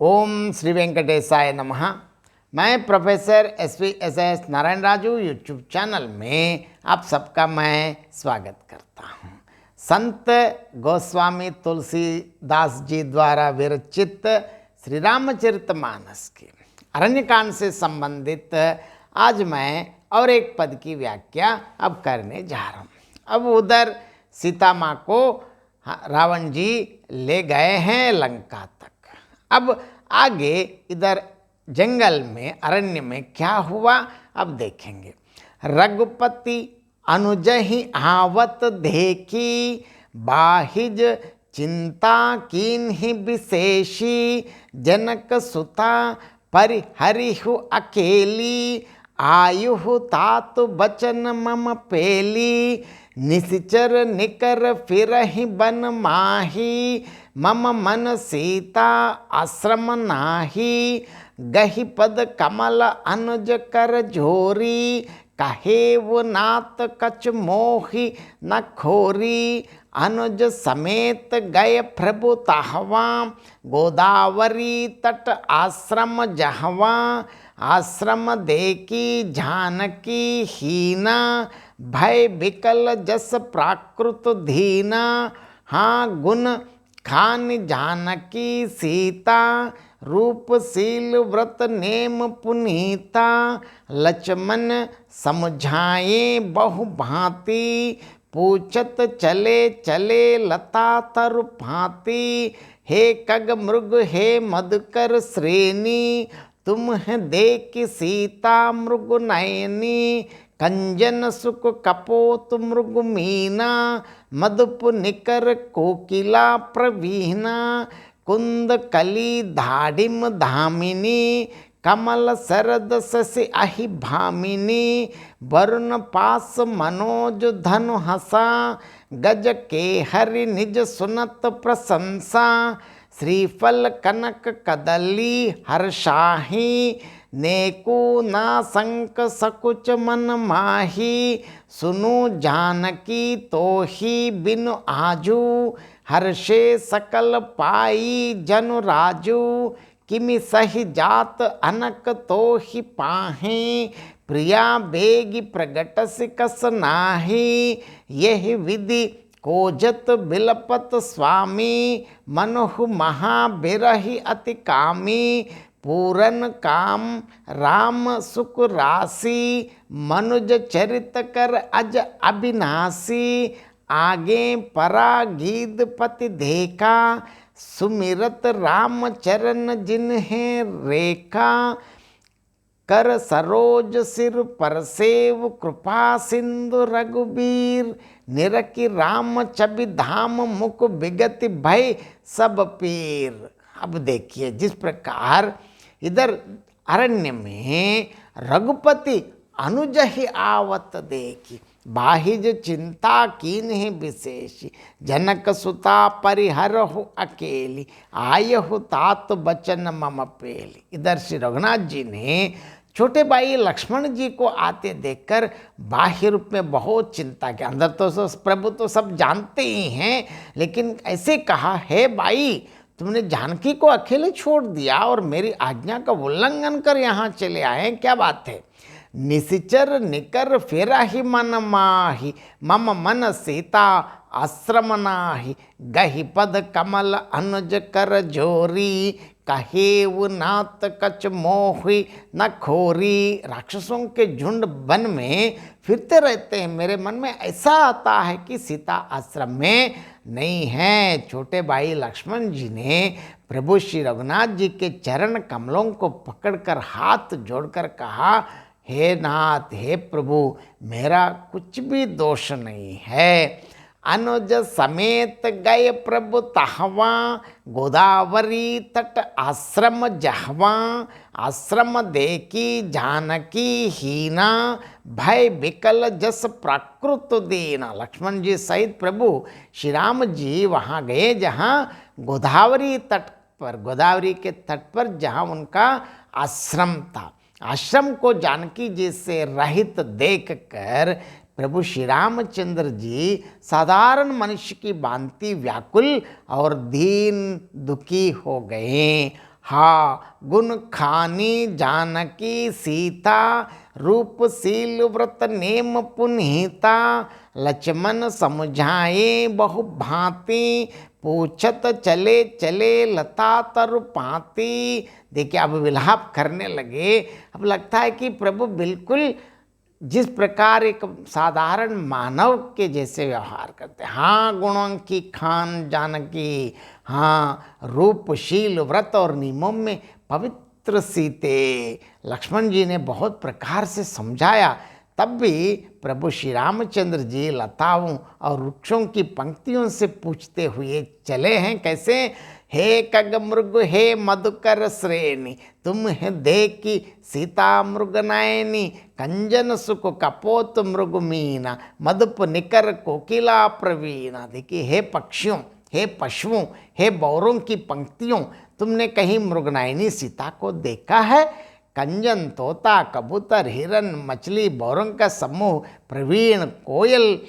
ओम श्री वेंकटेशाय नमः। मैं professor S Narayan Raju YouTube channel में आप सबका मैं स्वागत करता हूँ। संत गोस्वामी तुलसीदास जी द्वारा विरचित श्री रामचरितमानस के अरण्यकांड से संबंधित आज मैं और एक पद की व्याख्या अब करने जा रहा हूँ। अब उधर सीता माँ को रावण जी ले गए हैं लंका तक। अब आगे इधर जंगल में अरण्य में क्या हुआ अब देखेंगे। रघुपति अनुज ही आवत देखी, बाहिज चिंता कीन्हि विशेषी, जनक सुता परिहरिहु अकेली, आयुहु तातु बचन मम पेली, निश्चर निकर फिरहि बन माही, मम मन सीता आश्रम नाही, गहि पद कमल अनुज कर जोरी, कहेव नात कछ मोहि न खोरी, अनुज समेत गए प्रभु ताहवा, गोदावरी तट आश्रम जहवा, आश्रम देखी जानकी हीना, भय विकल जस प्राकृत धीना, हाँ गुण खान जानकी सीता, रूपशील व्रत नेम पुनीता, लक्ष्मण समझाए बहु भांति, पूछत चले चले लता तरु भांति, हे कग मृग हे मधुकर श्रेणी, तुम देख सीता मृग नयनी, कंजन सुख कपोत मृग मीना, मधुप निकर कोकिला प्रवीणा, कुंद कली धाडिम धामिनी, कमल शरद शशि अहि भामिनी, वरुण पास मनोज धनु हसा, गज के हरि निज सुनत प्रशंसा, श्रीफल कनक कदली हर्षाही, नेकु ना संक सकुच मन माही, सुनु जानकी तोहि बिनु आजू, हर्षे सकल पाई जनु राजू, किमि सहि जात अनक तोहि पाहे, प्रिया बेगी प्रगटस कस नाही, यही विधि कोजत बिलपत स्वामी, मनुहु महाबिरहि अति कामी, पूरन काम राम सुख राशि, मनुज चरित कर अज अविनाशी, आगे परा गीत पति देखा, सुमिरत राम चरण जिन्हें रेखा, कर सरोज सिर परसेव कृपा सिंधु रघुबीर, निरखि राम छवि धाम मुख बिगति भय सब पीर। अब देखिए जिस प्रकार इधर अरण्य में रघुपति अनुज ही आवत देखी, बाहिज चिंता कीन्हि विशेषी, जनक सुता परिहरहु अकेली, आयहु तात बचन मम पेली। इधर श्री रघुनाथ जी ने छोटे भाई लक्ष्मण जी को आते देखकर बाह्य रूप में बहुत चिंता की। अंदर तो प्रभु तो सब जानते ही हैं, लेकिन ऐसे कहा, हे भाई तुमने जानकी को अकेले छोड़ दिया और मेरी आज्ञा का उल्लंघन कर यहाँ चले आए, क्या बात है। निश्चर निकर फेरा ही मन माही, मम मन सीता आश्रम नाही, गहि पद कमल अनुज कर जोरी, कहेव नात कछ मोहि न खोरी। राक्षसों के झुंड वन में फिरते रहते हैं, मेरे मन में ऐसा आता है कि सीता आश्रम में नहीं है। छोटे भाई लक्ष्मण जी ने प्रभु श्री रघुनाथ जी के चरण कमलों को पकड़कर हाथ जोड़कर कहा, हे नाथ हे प्रभु मेरा कुछ भी दोष नहीं है। अनुज समेत गए प्रभु ताहवा, गोदावरी तट आश्रम जहवा, आश्रम देखी जानकी हीना, भय विकल जस प्राकृत दीना। लक्ष्मण जी सहित प्रभु श्री राम जी वहाँ गए जहाँ गोदावरी तट पर, गोदावरी के तट पर जहाँ उनका आश्रम था। आश्रम को जानकी जी से रहित देखकर प्रभु श्री रामचंद्र जी साधारण मनुष्य की भांति व्याकुल और दीन दुखी हो गए। हा गुण खानी जानकी सीता, रूपशील व्रत नेम पुनीता, लक्ष्मण समझाए बहु भांति, पूछत चले चले लता तरु पाती। देखिए अब विलाप करने लगे। अब लगता है कि प्रभु बिल्कुल जिस प्रकार एक साधारण मानव के जैसे व्यवहार करते हैं। हाँ गुणों की खान जानकी, हाँ रूपशील व्रत और नियमों में पवित्र सीते। लक्ष्मण जी ने बहुत प्रकार से समझाया, तब भी प्रभु श्री रामचंद्र जी लताओं और वृक्षों की पंक्तियों से पूछते हुए चले हैं। कैसे? हे कग मृग हे मधुकर श्रेणी, तुम है देखी सीता मृग नयनी, कंजन सुख कपोत मृग मीना, मधुप निकर कोकिला प्रवीणा। देखिए हे पक्षियों, हे पशुओं, हे बौरों की पंक्तियों, तुमने कहीं मृगनायनी सीता को देखा है? कंजन तोता कबूतर हिरन मछली बौरों का समूह प्रवीण कोयल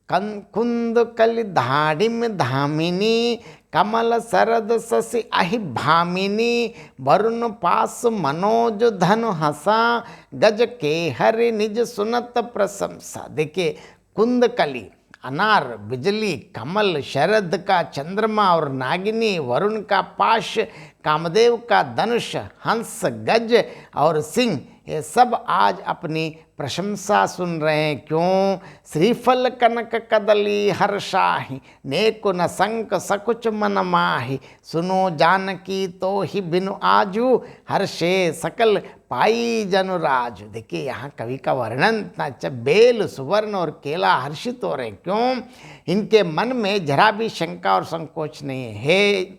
कुंद कल धाडिम धामिनी, कमल सरद शशि अहि भामिनी, वरुण पास मनोज धनु हसा, गज के हरि निज सुनत प्रशंसा। देखिए कुंदकली अनार, बिजली, कमल, शरद का चंद्रमा और नागिनी, वरुण का पाश, कामदेव का धनुष, हंस, गज और सिंह, ये सब आज अपनी प्रशंसा सुन रहे हैं। क्यों? श्रीफल कनक कदली हर्षाहि, नेको न संक सकुच मन माहि, सुनो जानकी तो ही बिनु आजू, हर्षे सकल पाई जनुराजु। देखिए यहाँ कवि का वर्णन इतना अच्छा। बेल, सुवर्ण और केला हर्षित हो रहे हैं। क्यों? इनके मन में जरा भी शंका और संकोच नहीं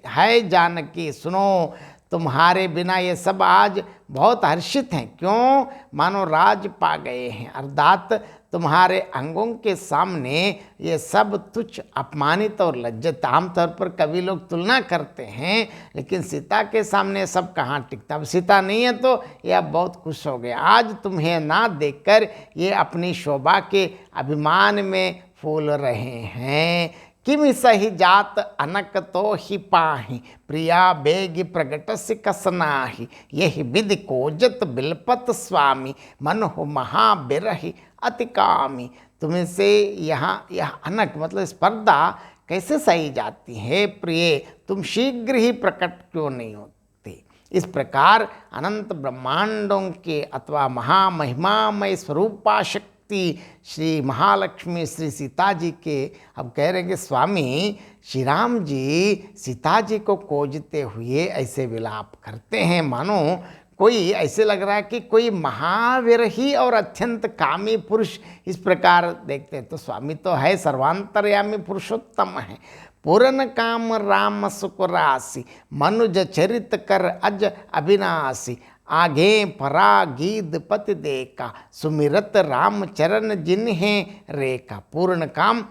है जानकी सुनो, तुम्हारे बिना ये सब आज बहुत हर्षित हैं। क्यों? मानो राज पा गए हैं, अर्थात तुम्हारे अंगों के सामने ये सब तुच्छ, अपमानित और लज्जित। आमतौर पर कवि लोग तुलना करते हैं, लेकिन सीता के सामने सब कहाँ टिकता। अब सीता नहीं है तो ये अब बहुत खुश हो गए। आज तुम्हें ना देखकर ये अपनी शोभा के अभिमान में फूल रहे हैं। किमि सही जात अनक तो ही पाहि, प्रिया बेग प्रगटस्य कसनाहि, यही विधि कोजत बिलपत स्वामी, मन हो महाबिरहि अति कामी। तुम्हें से यहाँ यह अनक मतलब स्पर्धा कैसे सही जाती है? प्रिय तुम शीघ्र ही प्रकट क्यों नहीं होते? इस प्रकार अनंत ब्रह्मांडों के अथवा महामहिमामय स्वरूपा शक्ति श्री महालक्ष्मी श्री सीता जी के अब कह रहे हैं कि स्वामी श्री राम जी सीता जी को खोजते हुए ऐसे विलाप करते हैं, मानो कोई ऐसे लग रहा है कि कोई महावीर ही और अत्यंत कामी पुरुष इस प्रकार देखते हैं। तो स्वामी तो है सर्वांतर्यामी पुरुषोत्तम है, पूर्ण काम राम सुख राशि, मनुज चरित कर अज अविनाशी, आगे परा गीत पति देखा, सुमिरत राम चरण जिन्हें रेखा। पूर्ण काम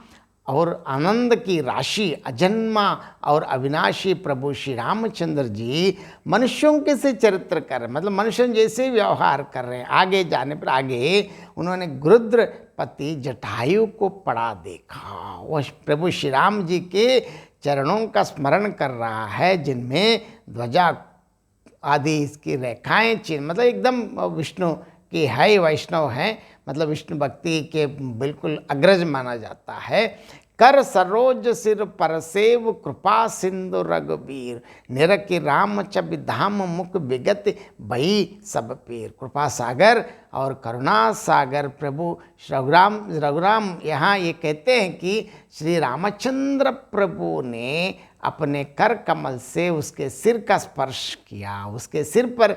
और आनंद की राशि, अजन्मा और अविनाशी प्रभु श्री रामचंद्र जी मनुष्यों के से चरित्र कर रहे हैं, मतलब मनुष्य जैसे व्यवहार कर रहे हैं। आगे जाने पर आगे उन्होंने गृध्रपति जटायु को पड़ा देखा। वह प्रभु श्री राम जी के चरणों का स्मरण कर रहा है, जिनमें ध्वजा आदि इसकी रेखाएं चिन्ह, मतलब एकदम विष्णु की है, वैष्णव हैं, मतलब विष्णु भक्ति के बिल्कुल अग्रज माना जाता है। कर सरोज सिर परसेव कृपा सिंधु रघुबीर, निरखि राम चबि धाम मुख विगत भई सब पीर। कृपा सागर और करुणा सागर प्रभु रघुराम यहाँ ये कहते हैं कि श्री रामचंद्र प्रभु ने अपने कर कमल से उसके सिर का स्पर्श किया, उसके सिर पर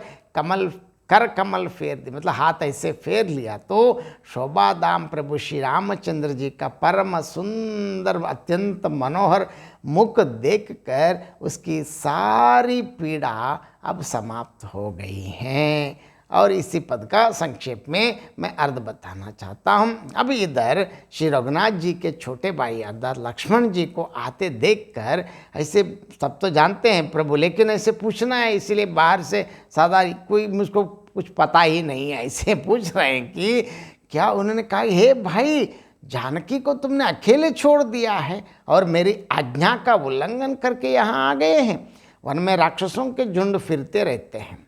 कर कमल फेर दी, मतलब हाथ ऐसे फेर लिया तो शोभाधाम प्रभु श्री रामचंद्र जी का परम सुंदर अत्यंत मनोहर मुख देखकर उसकी सारी पीड़ा अब समाप्त हो गई है। और इसी पद का संक्षेप में मैं अर्थ बताना चाहता हूँ। अब इधर श्री रघुनाथ जी के छोटे भाई अर्थात लक्ष्मण जी को आते देखकर ऐसे सब तो जानते हैं प्रभु, लेकिन ऐसे पूछना है, इसीलिए बाहर से सादा कोई मुझको कुछ पता ही नहीं है ऐसे पूछ रहे हैं कि क्या। उन्होंने कहा हे भाई, जानकी को तुमने अकेले छोड़ दिया है और मेरी आज्ञा का उल्लंघन करके यहाँ आ गए हैं। वन में राक्षसों के झुंड फिरते रहते हैं।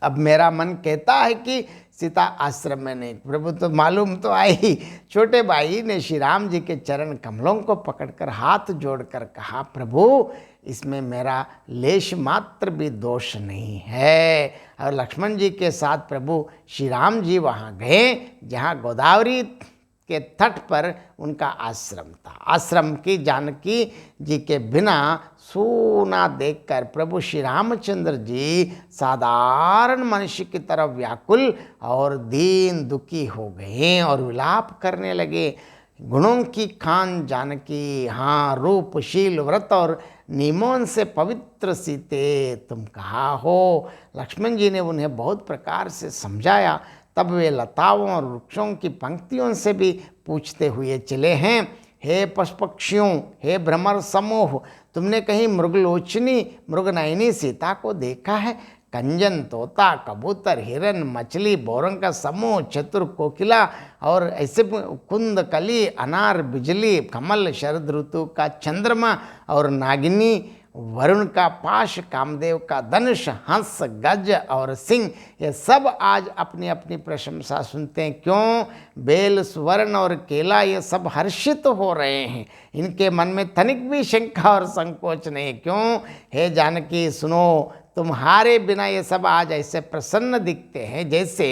अब मेरा मन कहता है कि सीता आश्रम में नहीं। प्रभु तो मालूम तो आई। छोटे भाई ने श्री राम जी के चरण कमलों को पकड़कर हाथ जोड़कर कहा, प्रभु इसमें मेरा लेश मात्र भी दोष नहीं है। और लक्ष्मण जी के साथ प्रभु श्री राम जी वहाँ गए जहाँ गोदावरी के तट पर उनका आश्रम था। आश्रम की जानकी जी के बिना सूना देखकर प्रभु श्री रामचंद्र जी साधारण मनुष्य की तरह व्याकुल और दीन दुखी हो गए और विलाप करने लगे। गुणों की खान जानकी, हाँ रूपशील व्रत और नियमों से पवित्र सीते तुम कहाँ हो। लक्ष्मण जी ने उन्हें बहुत प्रकार से समझाया। तब वे लताओं और वृक्षों की पंक्तियों से भी पूछते हुए चले हैं, हे पशु पक्षियों, हे भ्रमर समूह, तुमने कहीं मृगलोचनी मृगनयनी सीता को देखा है? कंजन, तोता, कबूतर, हिरन, मछली, बोरंग का समूह, चतुर, कोकिला और ऐसे कुंद, कली, अनार, बिजली, कमल, शरद ऋतु का चंद्रमा और नागिनी, वरुण का पाश, कामदेव का धनुष, हंस, गज और सिंह, ये सब आज अपनी अपनी प्रशंसा सुनते हैं। क्यों? बेल, सुवर्ण और केला ये सब हर्षित हो रहे हैं। इनके मन में तनिक भी शंका और संकोच नहीं। क्यों? हे जानकी सुनो, तुम्हारे बिना ये सब आज ऐसे प्रसन्न दिखते हैं जैसे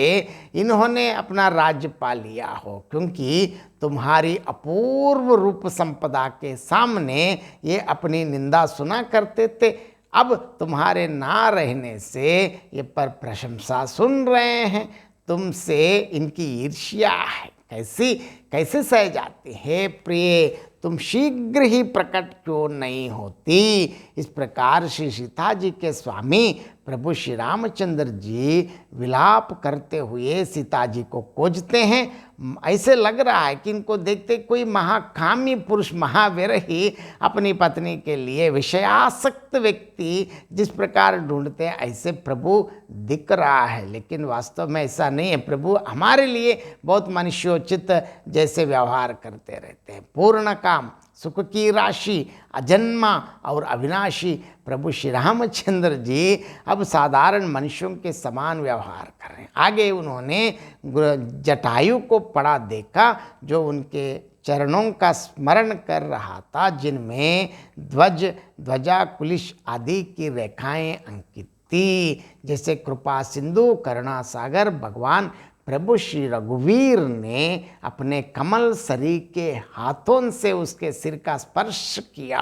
इन्होंने अपना राज्य पा लिया हो, क्योंकि तुम्हारी अपूर्व रूप संपदा के सामने ये अपनी निंदा सुना करते थे। अब तुम्हारे ना रहने से ये पर प्रशंसा सुन रहे हैं। तुमसे इनकी ईर्ष्या है, कैसे सह जाती है? प्रिय, तुम शीघ्र ही प्रकट क्यों नहीं होती? इस प्रकार श्री सीता जी के स्वामी प्रभु श्री रामचंद्र जी विलाप करते हुए सीता जी को खोजते हैं। ऐसे लग रहा है कि इनको देखते कोई महाकामी पुरुष, महावीर ही अपनी पत्नी के लिए विषयासक्त व्यक्ति जिस प्रकार ढूंढते हैं ऐसे प्रभु दिख रहा है, लेकिन वास्तव में ऐसा नहीं है। प्रभु हमारे लिए बहुत मनुष्योचित जैसे व्यवहार करते रहते हैं। पूर्ण काम, सुख की राशि, अजन्मा और अविनाशी प्रभु श्री रामचंद्र जी अब साधारण मनुष्यों के समान व्यवहार कर रहे हैं। आगे उन्होंने जटायु को पड़ा देखा जो उनके चरणों का स्मरण कर रहा था, जिनमें ध्वज, ध्वजा, कुलिश आदि की रेखाएं अंकित थी। जैसे कृपा सिंधु, करुणा सागर भगवान प्रभु श्री रघुवीर ने अपने कमल सरी के हाथों से उसके सिर का स्पर्श किया।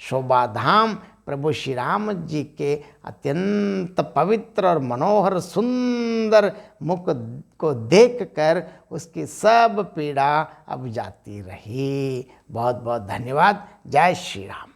शोभा धाम प्रभु श्री राम जी के अत्यंत पवित्र और मनोहर सुंदर मुख को देखकर उसकी सब पीड़ा अब जाती रही। बहुत बहुत धन्यवाद। जय श्री राम।